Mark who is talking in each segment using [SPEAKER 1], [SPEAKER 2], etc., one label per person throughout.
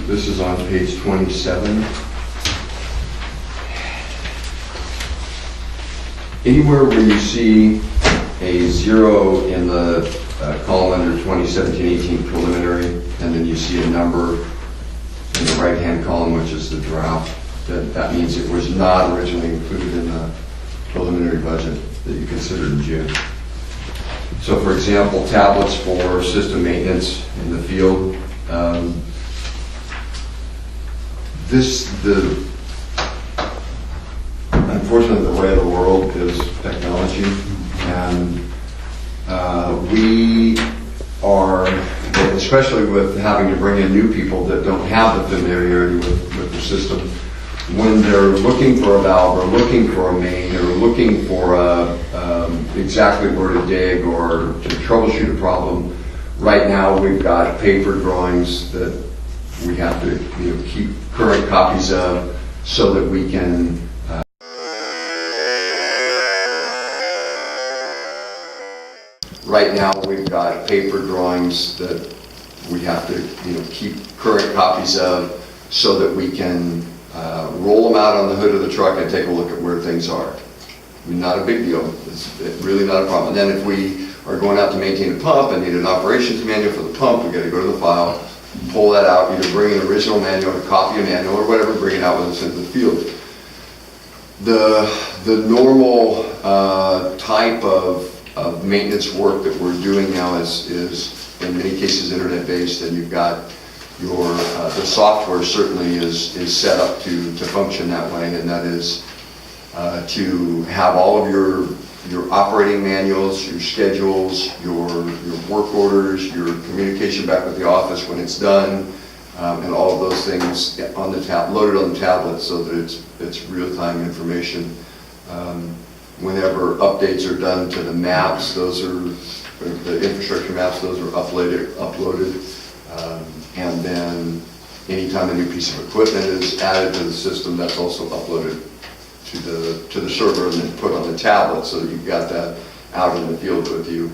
[SPEAKER 1] This is on page 27. Anywhere where you see a 0 in the column under 2017-18 preliminary, and then you see a number in the right-hand column, which is the draft, that means it was not originally included in the preliminary budget that you considered in June. So for example, tablets for system maintenance in the field. Unfortunately, the way of the world is technology, and we are, especially with having to bring in new people that don't have the familiarity with the system, when they're looking for a valve or looking for a main or looking for exactly where to dig or to troubleshoot a problem, right now we've got paper drawings that we have to keep current copies of so that we can right now we've got paper drawings that we have to keep current copies of so that we can roll them out on the hood of the truck and take a look at where things are. I mean, not a big deal. It's really not a problem. And then if we are going out to maintain a pump and need an operations manual for the pump, we got to go to the file, pull that out, either bring an original manual or copy a manual or whatever, bring it out with us into the field. The normal type of maintenance work that we're doing now is in many cases internet-based, and you've got your the software certainly is set up to function that way, and that is to have all of your operating manuals, your schedules, your work orders, your communication back with the office when it's done, and all of those things on the loaded on the tablet so that it's real-time information. Whenever updates are done to the maps, those are the infrastructure maps, those are uploaded. And then anytime a new piece of equipment is added to the system, that's also uploaded to the server and then put on the tablet so that you've got that out in the field with you.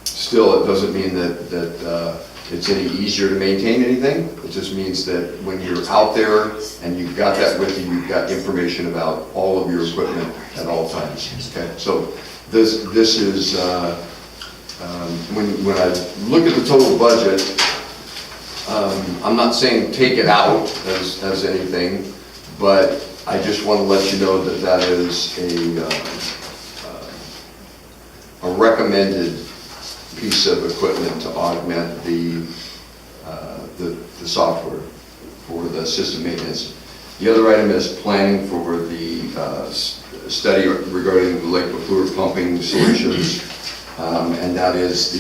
[SPEAKER 1] Still, it doesn't mean that it's any easier to maintain anything. It just means that when you're out there and you've got that with you, you've got information about all of your equipment at all times. Okay, so this is when I look at the total budget, I'm not saying take it out as anything, but I just want to let you know that that is a recommended piece of equipment to augment the software for the system maintenance. The other item is planning for the study regarding the lake fluid pumping solutions, and that is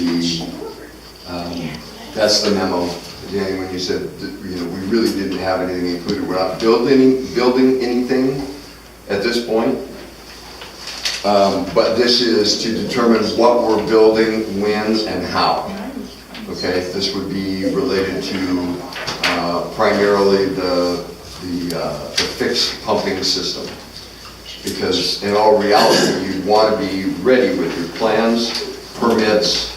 [SPEAKER 1] that's the memo. Danny, when you said that, we really didn't have anything included. We're not building anything at this point, but this is to determine what we're building, when, and how. Okay, this would be related to primarily the fixed pumping system, because in all reality, you want to be ready with your plans, permits,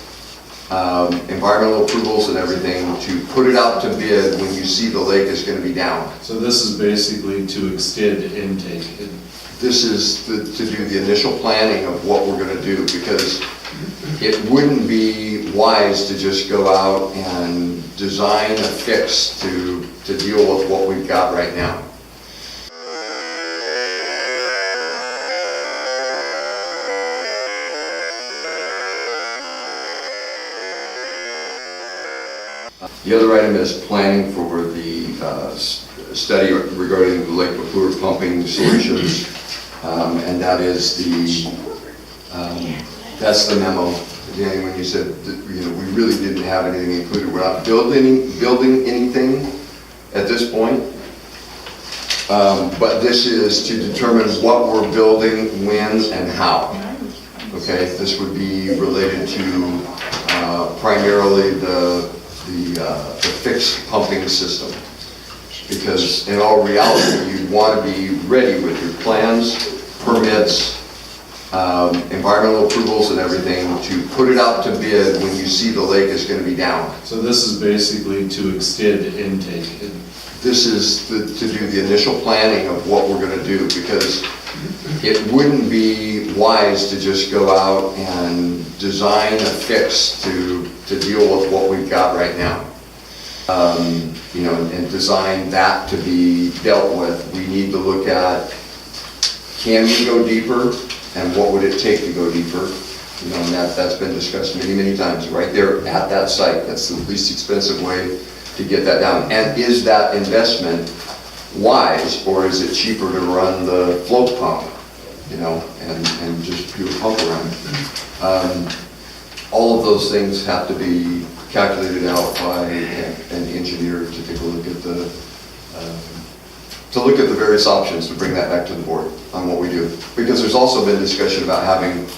[SPEAKER 1] environmental approvals and everything to put it out to bid when you see the lake is going to be down.
[SPEAKER 2] So this is basically to extend intake.
[SPEAKER 1] This is to do the initial planning of what we're going to do, because it wouldn't be wise to just go out and design a fix to deal with what we've got right now. The other item is planning for the study regarding the lake fluid pumping solutions, and that is that's the memo. Danny, when you said that, we really didn't have anything included. We're not building anything at this point, but this is to determine what we're building, when, and how. Okay, this would be related to primarily the fixed pumping system. Because in all reality, you'd want to be ready with your plans, permits, environmental approvals and everything to put it out to bid when you see the lake is going to be down.
[SPEAKER 2] So this is basically to extend intake.
[SPEAKER 1] This is to do the initial planning of what we're going to do, because it wouldn't be wise to just go out and design a fix to deal with what we've got right now. You know, and design that to be dealt with. We need to look at, can we go deeper, and what would it take to go deeper? You know, and that's been discussed many, many times, right there at that site. That's the least expensive way to get that down. And is that investment wise, or is it cheaper to run the float pump, you know, and just do a pump around? All of those things have to be calculated out by an engineer to take a look at the various options, to bring that back to the board on what we do. Because there's also been discussion about having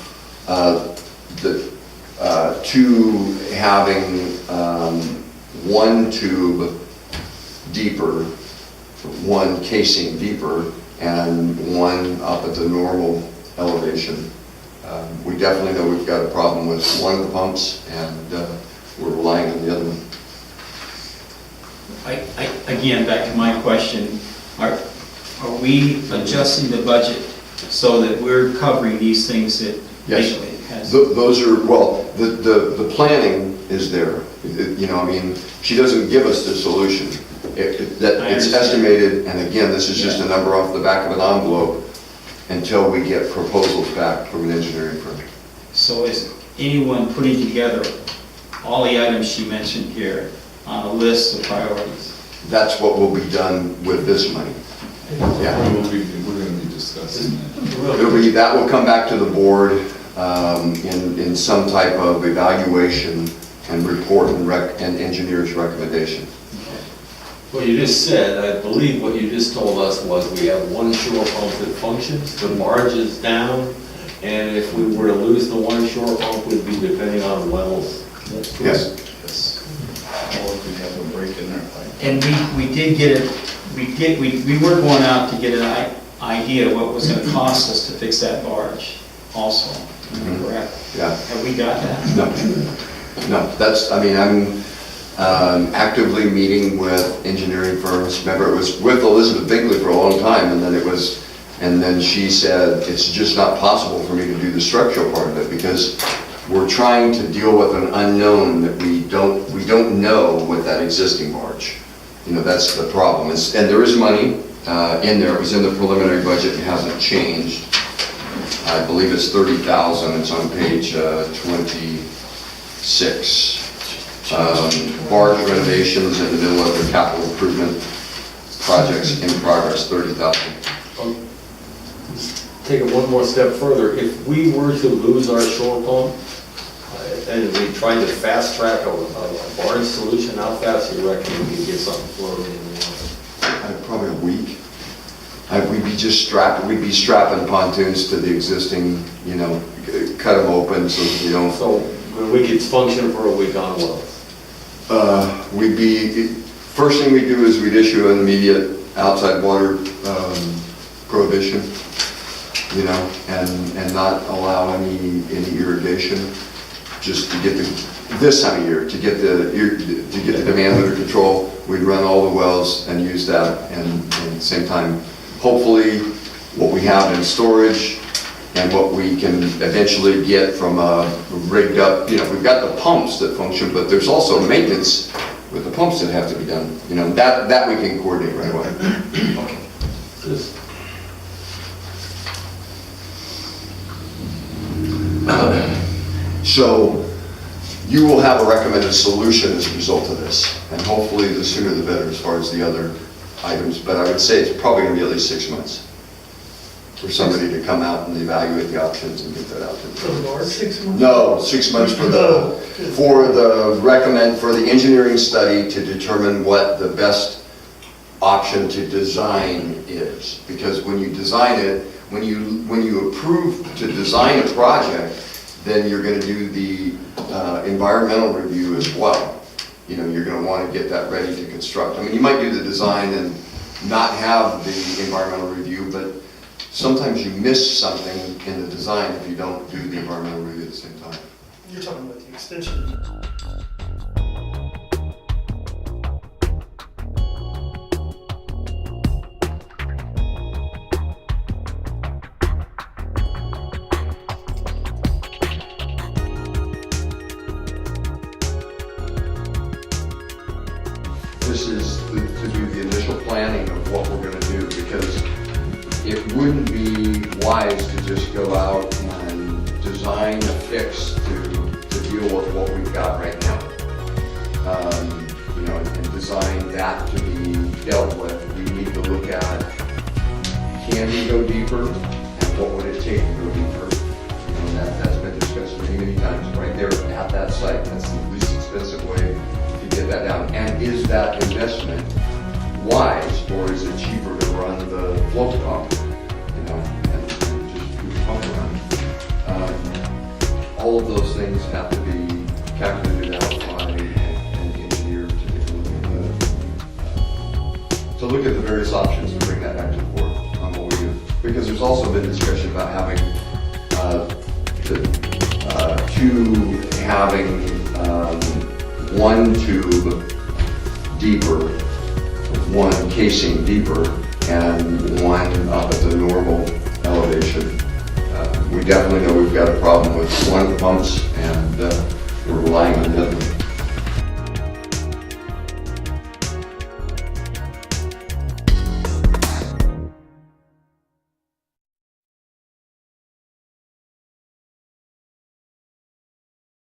[SPEAKER 1] one tube deeper, one casing deeper, and one up at the normal elevation. We definitely know we've got a problem with one of the pumps, and we're relying on the other one.
[SPEAKER 3] Again, back to my question, are we adjusting the budget so that we're covering these things that
[SPEAKER 1] Yes.
[SPEAKER 3] Gateway has?
[SPEAKER 1] Those are, well, the planning is there. You know, I mean, she doesn't give us the solution. It's
[SPEAKER 3] understand.
[SPEAKER 1] estimated, and again, this is just a number off the back of an envelope until we get proposals back from an engineering firm.
[SPEAKER 3] So is anyone putting together all the items she mentioned here on a list of priorities?
[SPEAKER 1] That's what will be done with this money. Yeah.
[SPEAKER 2] We're going to be discussing that.
[SPEAKER 1] That will come back to the board in some type of evaluation and report and engineer's recommendation.
[SPEAKER 4] What you just said, I believe what you just told us was we have one shore pump that functions, the barge is down, and if we were to lose the one shore pump, we'd be depending on wells.
[SPEAKER 1] Yes.
[SPEAKER 2] Or if we have a break in our pipe.
[SPEAKER 3] And we did get it, we were going out to get an idea what it was going to cost us to fix that barge also, correct?
[SPEAKER 1] Yeah.
[SPEAKER 3] Have we got that?
[SPEAKER 1] No, that's, I mean, I'm actively meeting with engineering firms. Remember, it was with Elizabeth Bingley for a long time, and then she said, it's just not possible for me to do the structural part of it, because we're trying to deal with an unknown that we don't know with that existing barge. You know, that's the problem. And there is money in there. It was in the preliminary budget. It hasn't changed. I believe it's $30,000. It's on page 26. Barge renovations in the middle of the capital improvement projects in progress, $30,000.
[SPEAKER 4] Take it one more step further. If we were to lose our shore pump, and we tried to fast track a barge solution, how fast do you reckon we could get something floating in the water?
[SPEAKER 1] Probably a week. We'd be strapping pontoons to the existing, you know, cut them open so that you don't.
[SPEAKER 4] So we could function for a week on wells.
[SPEAKER 1] First thing we do is we'd issue an immediate outside water prohibition, you know, and not allow any irrigation, just to get this time of year, to get the demand under control. We'd run all the wells and use that, and at the same time, hopefully, what we have in storage and what we can eventually get from a rigged up, you know, we've got the pumps that function, but there's also maintenance with the pumps that have to be done. You know, that we can coordinate right away.
[SPEAKER 4] Okay.
[SPEAKER 1] So you will have a recommended solution as a result of this, and hopefully the sooner the better as far as the other items, but I would say it's probably going to be at least 6 months for somebody to come out and evaluate the options and get that out to them.
[SPEAKER 4] 6 months?
[SPEAKER 1] No, 6 months for the engineering study to determine what the best option to design is. Because when you design it, when you approve to design a project, then you're gonna do the environmental review as well. You know, you're gonna wanna get that ready to construct. I mean, you might do the design and not have the environmental review, but sometimes you miss something in the design if you don't do the environmental review at the same time.
[SPEAKER 5] You're talking about the extension.
[SPEAKER 1] This is to do the initial planning of what we're gonna do, because it wouldn't be wise to just go out and design a fix to deal with what we've got right now. You know, and design that to be dealt with. We need to look at, can we go deeper, and what would it take to go deeper? You know, that's been discussed many times right there at that site. That's the least expensive way to get that down. And is that investment wise, or is it cheaper to run the float pump, you know, and just do the pump around? All of those things have to be calculated out by an engineer to take a look at the various options to bring that back to the board on what we do. Because there's also been discussion about having one tube deeper, one casing deeper, and one up at the normal elevation. We definitely know we've got a problem with one of the pumps, and we're relying on the other one.